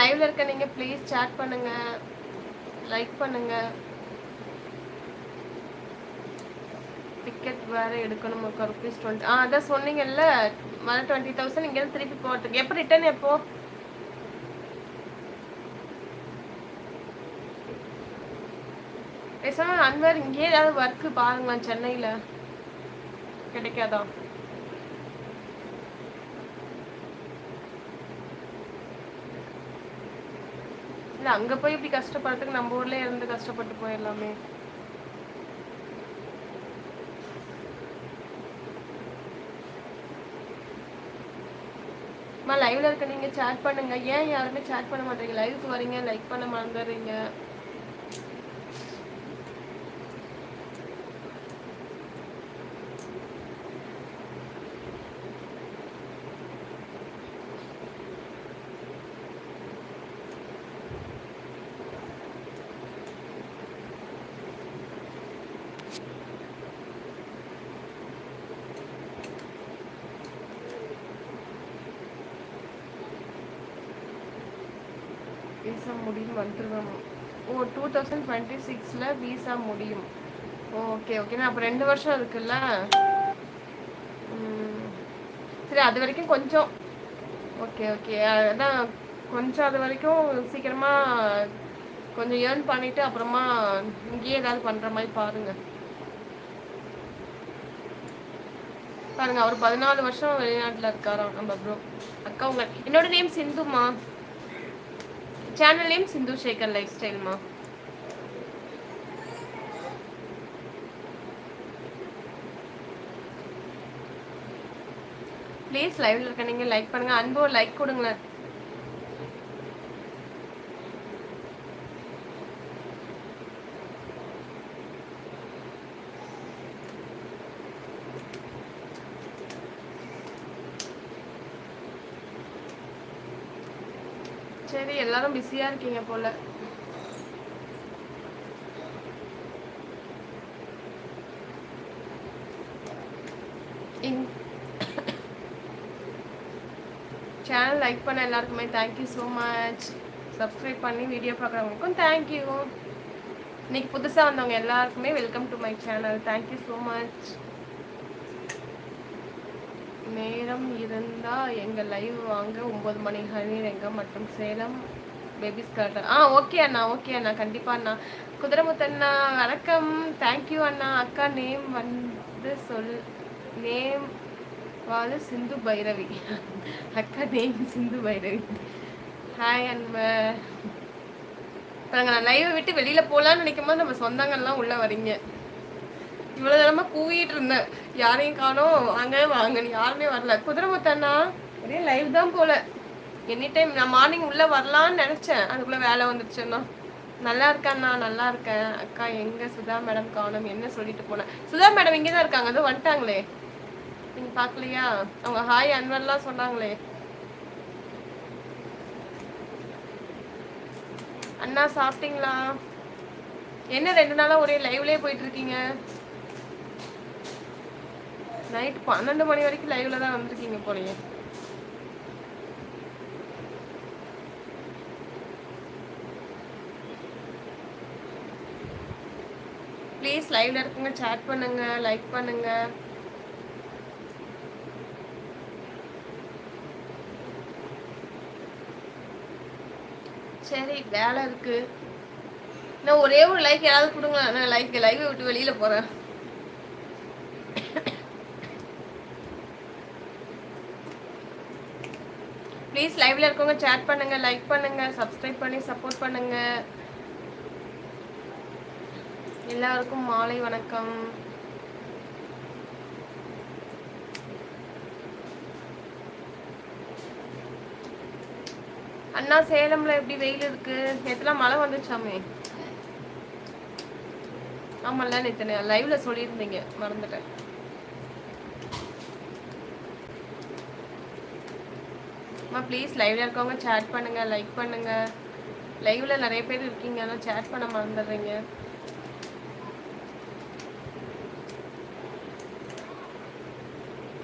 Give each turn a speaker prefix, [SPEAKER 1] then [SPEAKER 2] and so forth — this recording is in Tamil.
[SPEAKER 1] லைவ்ல இருக்க நீங்க ப்ளீஸ் சாட் பண்ணுங்க, லைக் பண்ணுங்க. டிக்கெட் வேற எடுக்கணும் ₹20. அதான் சொன்னீங்கல்ல, வர 20,000 இங்கேருந்து திருப்பி போகிறதுக்கு. எப்போ ரிட்டர்ன் எப்போ? பேசாம அன்வர் இங்கேயே ஏதாவது ஒர்க்கு பாருங்களேன், சென்னையில் கிடைக்காதா? இல்லை அங்கே போய் இப்படி கஷ்டப்படுறதுக்கு நம்ம ஊர்லேயே இருந்து கஷ்டப்பட்டு போயிடலாமே. லைவ்ல இருக்க நீங்க சாட் பண்ணுங்க. ஏன் யாருமே சாட் பண்ண மாட்டீங்க? லைவுக்கு வரீங்க, லைக் பண்ண மறந்துடுறீங்க. வீசா முடியும் வந்துருவேன். ஓ 2026 வீசா முடியும். ஓகே ஓகே, நான் அப்போ 2 வருஷம் இருக்குல்ல. சரி, அது வரைக்கும் கொஞ்சம் ஓகே ஓகே, அதான் கொஞ்சம் அது வரைக்கும் சீக்கிரமாக கொஞ்சம் ஏர்ன் பண்ணிவிட்டு அப்புறமா இங்கேயே ஏதாவது பண்ணுற மாதிரி பாருங்கள். பாருங்க, அவர் 14 வருஷம் வெளிநாட்டில் இருக்காராம் நம்ம ப்ரோ. அக்கா உங்க என்னோட நேம் சிந்துமா, channel name Sindhu Sekar life ஸ்டைல்மா. ப்ளீஸ் லைவ்ல இருக்க நீங்க லைக் பண்ணுங்க, அன்போ லைக் கொடுங்களேன். சரி, எல்லாரும் பிஸியா இருக்கீங்க போல. சேனல் லைக் பண்ண எல்லாருக்குமே தேங்க்யூ ஸோ மச். சப்ஸ்கிரைப் பண்ணி வீடியோ பார்க்குறவங்களுக்கும் தேங்க்யூ. இன்னைக்கு புதுசாக வந்தவங்க எல்லாருக்குமே welcome to my channel. Thank you so much. நேரம் இருந்தால் எங்கள் லைவ் வாங்க 9 மணி ஹனிரங்கம் மற்றும் சேலம் பேபிஸ் கார்டன். ஓகே அண்ணா, ஓகே அண்ணா, கண்டிப்பாக அண்ணா. குதிரைமுத்தண்ணா வணக்கம், தேங்க்யூ அண்ணா. அக்கா நேம் வந்து நேம் வாது சிந்து பைரவி. அக்கா நேம் சிந்து பைரவி. ஹாய் அன்பர். பாருங்க, நான் லைவை விட்டு வெளியில் போகலான்னு நினைக்கும் போது நம்ம சொந்தங்கள்லாம் உள்ளே வரீங்க. இவ்வளோ நேரமாக கூவிட்டு இருந்தேன், யாரையும் காணோம், வாங்க வாங்கன்னு யாருமே வரல. குதிரைமுத்தண்ணா ஒரே லைவ் தான் போல. எனி டைம் நான் மார்னிங் உள்ளே வரலான்னு நினச்சேன், அதுக்குள்ளே வேலை வந்துடுச்சுன்னா. நல்லா இருக்கேண்ணா, நல்லா இருக்கேன். அக்கா எங்கே சுதா மேடம் காணோம், என்ன சொல்லிட்டு போனேன்? சுதா மேடம் இங்கே தான் இருக்காங்க, அதுவும் வந்துட்டாங்களே. நீங்கள் பார்க்கலையா? அவங்க ஹாய் அன்வர்லாம் சொன்னாங்களே. அண்ணா சாப்பிட்டீங்களா? என்ன 2 நாளாக ஒரே லைவ்லேயே போயிட்டு இருக்கீங்க? நைட் 12 மணி வரைக்கும் லைவ்ல தான் வந்திருக்கீங்க போலயே. ப்ளீஸ் லைவ்ல இருக்குங்க, சாட் பண்ணுங்க, லைக் பண்ணுங்க. சரி, வேலை இருக்கு. நான் ஒரே ஒரு லைக் யாராவது கொடுங்களேன். நான் லைவை விட்டு வெளியில போறேன். ப்ளீஸ் லைவ்ல இருக்கவங்க சாட் பண்ணுங்க, லைக் பண்ணுங்க, சப்ஸ்கிரைப் பண்ணி சப்போர்ட் பண்ணுங்க. எல்லாருக்கும் மாலை வணக்கம். அண்ணா சேலம்ல எப்படி வெயில் இருக்கு? நேற்றுலாம் மழை வந்துச்சாமே. ஆமாம்ல, நேற்று லைவ்ல சொல்லியிருந்தீங்க, மறந்துட்டேன். ப்ளீஸ் லைவ்ல இருக்கவங்க சாட் பண்ணுங்க, லைக் பண்ணுங்க. லைவ்ல நிறைய பேர் இருக்கீங்க, ஆனால் சாட் பண்ண மறந்துடுறீங்க.